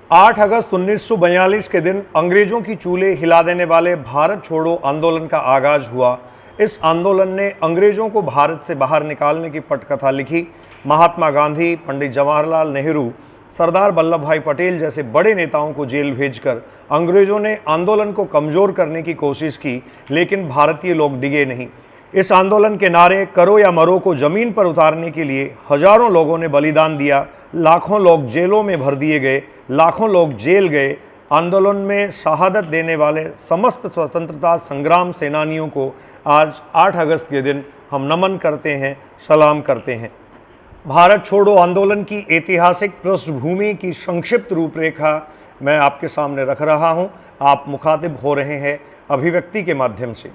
8 अगस्त 1942 के दिन अंग्रेजों की चूल्हे हिला देने वाले भारत छोड़ो आंदोलन का आगाज हुआ। इस आंदोलन ने अंग्रेजों को भारत से बाहर निकालने की पटकथा लिखी। महात्मा गांधी, पंडित जवाहरलाल नेहरू, सरदार वल्लभ भाई पटेल जैसे बड़े नेताओं को जेल भेजकर अंग्रेजों ने आंदोलन को कमजोर करने की कोशिश की, लेकिन भारतीय लोग डिगे नहीं। इस आंदोलन के नारे करो या मरो को जमीन पर उतारने के लिए हजारों लोगों ने बलिदान दिया। लाखों लोग जेलों में भर दिए गए, लाखों लोग जेल गए। आंदोलन में शहादत देने वाले समस्त स्वतंत्रता संग्राम सेनानियों को आज 8 अगस्त के दिन हम नमन करते हैं, सलाम करते हैं। भारत छोड़ो आंदोलन की ऐतिहासिक पृष्ठभूमि की संक्षिप्त रूपरेखा मैं आपके सामने रख रहा हूं। आप मुखातिब हो रहे हैं अभिव्यक्ति के माध्यम से।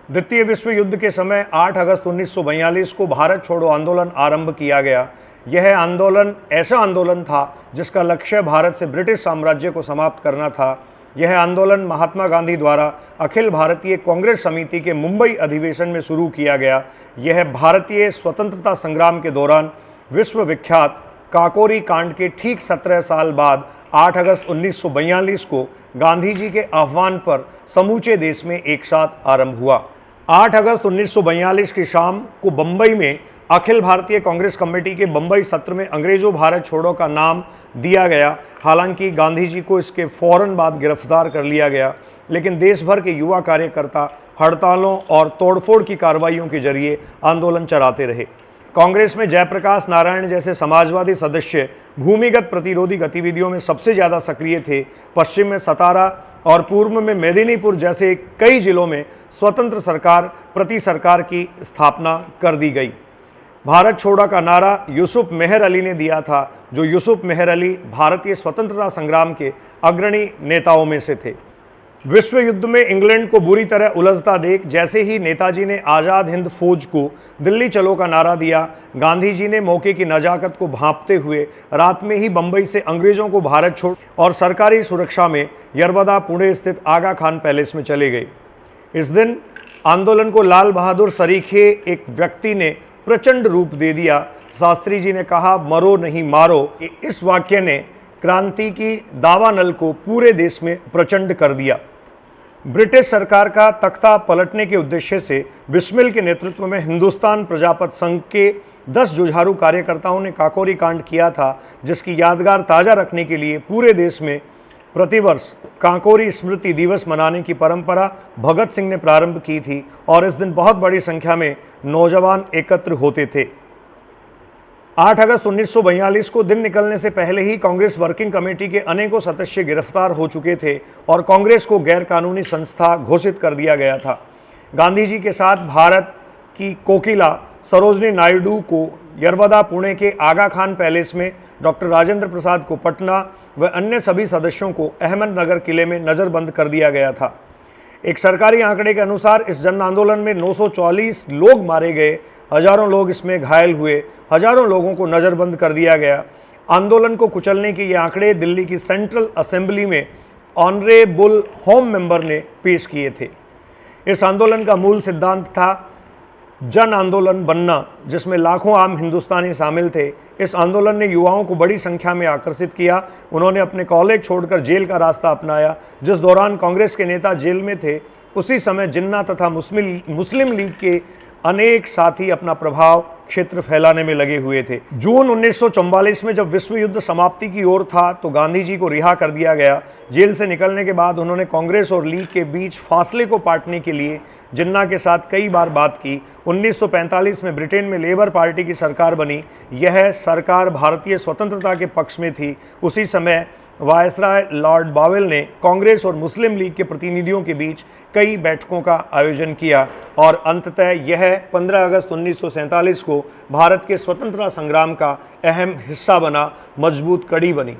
द्वितीय विश्व युद्ध के समय 8 अगस्त 1942 को भारत छोड़ो आंदोलन आरंभ किया गया। यह आंदोलन ऐसा आंदोलन था जिसका लक्ष्य भारत से ब्रिटिश साम्राज्य को समाप्त करना था। यह आंदोलन महात्मा गांधी द्वारा अखिल भारतीय कांग्रेस समिति के मुंबई अधिवेशन में शुरू किया गया। यह भारतीय स्वतंत्रता संग्राम के दौरान विश्व विख्यात काकोरी कांड के ठीक 17 साल बाद 8 अगस्त 1942 को गांधी जी के आह्वान पर समूचे देश में एक साथ आरंभ हुआ। 8 अगस्त 1942 की शाम को बंबई में अखिल भारतीय कांग्रेस कमेटी के बंबई सत्र में अंग्रेजों भारत छोड़ो का नाम दिया गया। हालांकि गांधी जी को इसके फौरन बाद गिरफ्तार कर लिया गया, लेकिन देश भर के युवा कार्यकर्ता हड़तालों और तोड़फोड़ की कार्रवाइयों के जरिए आंदोलन चलाते रहे। कांग्रेस में जयप्रकाश नारायण जैसे समाजवादी सदस्य भूमिगत प्रतिरोधी गतिविधियों में सबसे ज़्यादा सक्रिय थे। पश्चिम में सतारा और पूर्व में मेदिनीपुर जैसे कई जिलों में स्वतंत्र सरकार प्रति सरकार की स्थापना कर दी गई। भारत छोड़ो का नारा यूसुफ मेहर अली ने दिया था, जो यूसुफ मेहर अली भारतीय स्वतंत्रता संग्राम के अग्रणी नेताओं में से थे। विश्व युद्ध में इंग्लैंड को बुरी तरह उलझता देख जैसे ही नेताजी ने आज़ाद हिंद फौज को दिल्ली चलो का नारा दिया, गांधी जी ने मौके की नजाकत को भांपते हुए रात में ही बंबई से अंग्रेजों को भारत छोड़ और सरकारी सुरक्षा में यरवदा पुणे स्थित आगा खान पैलेस में चले गए। इस दिन आंदोलन को लाल बहादुर सरीखे एक व्यक्ति ने प्रचंड रूप दे दिया। शास्त्री जी ने कहा, मरो नहीं मारो। इस वाक्य ने क्रांति की दावानल को पूरे देश में प्रचंड कर दिया। ब्रिटिश सरकार का तख्ता पलटने के उद्देश्य से बिस्मिल के नेतृत्व में हिंदुस्तान प्रजापत संघ के 10 जुझारू कार्यकर्ताओं ने काकोरी कांड किया था, जिसकी यादगार ताज़ा रखने के लिए पूरे देश में प्रतिवर्ष काकोरी स्मृति दिवस मनाने की परंपरा भगत सिंह ने प्रारंभ की थी और इस दिन बहुत बड़ी संख्या में नौजवान एकत्र होते थे। 8 अगस्त 1942 को दिन निकलने से पहले ही कांग्रेस वर्किंग कमेटी के अनेकों सदस्य गिरफ्तार हो चुके थे और कांग्रेस को गैर कानूनी संस्था घोषित कर दिया गया था। गांधी जी के साथ भारत की कोकिला सरोजनी नायडू को यरवदा पुणे के आगा खान पैलेस में, डॉक्टर राजेंद्र प्रसाद को पटना व अन्य सभी सदस्यों को अहमदनगर किले में नज़रबंद कर दिया गया था। एक सरकारी आंकड़े के अनुसार इस जन आंदोलन में 944 लोग मारे गए, हजारों लोग इसमें घायल हुए, हजारों लोगों को नज़रबंद कर दिया गया। आंदोलन को कुचलने के ये आंकड़े दिल्ली की सेंट्रल असेंबली में ऑनरेबल होम मेंबर ने पेश किए थे। इस आंदोलन का मूल सिद्धांत था जन आंदोलन बनना, जिसमें लाखों आम हिंदुस्तानी शामिल थे। इस आंदोलन ने युवाओं को बड़ी संख्या में आकर्षित किया। उन्होंने अपने कॉलेज छोड़कर जेल का रास्ता अपनाया। जिस दौरान कांग्रेस के नेता जेल में थे, उसी समय जिन्ना तथा मुस्लिम लीग के अनेक साथी अपना प्रभाव क्षेत्र फैलाने में लगे हुए थे। जून 1944 में जब विश्व युद्ध समाप्ति की ओर था तो गांधी जी को रिहा कर दिया गया। जेल से निकलने के बाद उन्होंने कांग्रेस और लीग के बीच फासले को पाटने के लिए जिन्ना के साथ कई बार बात की। 1945 में ब्रिटेन में लेबर पार्टी की सरकार बनी। यह सरकार भारतीय स्वतंत्रता के पक्ष में थी। उसी समय वायसराय लॉर्ड बावेल ने कांग्रेस और मुस्लिम लीग के प्रतिनिधियों के बीच कई बैठकों का आयोजन किया और अंततः यह 15 अगस्त 1947 को भारत के स्वतंत्रता संग्राम का अहम हिस्सा बना, मजबूत कड़ी बनी।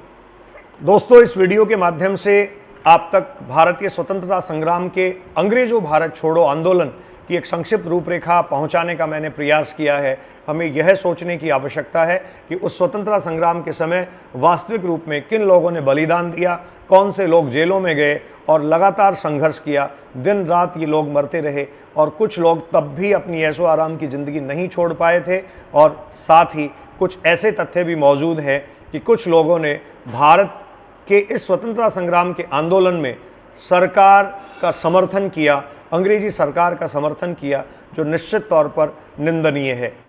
दोस्तों, इस वीडियो के माध्यम से आप तक भारतीय स्वतंत्रता संग्राम के अंग्रेजों भारत छोड़ो आंदोलन की एक संक्षिप्त रूपरेखा पहुंचाने का मैंने प्रयास किया है। हमें यह सोचने की आवश्यकता है कि उस स्वतंत्रता संग्राम के समय वास्तविक रूप में किन लोगों ने बलिदान दिया, कौन से लोग जेलों में गए और लगातार संघर्ष किया। दिन रात ये लोग मरते रहे और कुछ लोग तब भी अपनी ऐशो आराम की ज़िंदगी नहीं छोड़ पाए थे। और साथ ही कुछ ऐसे तथ्य भी मौजूद हैं कि कुछ लोगों ने भारत कि इस स्वतंत्रता संग्राम के आंदोलन में सरकार का समर्थन किया, अंग्रेजी सरकार का समर्थन किया, जो निश्चित तौर पर निंदनीय है।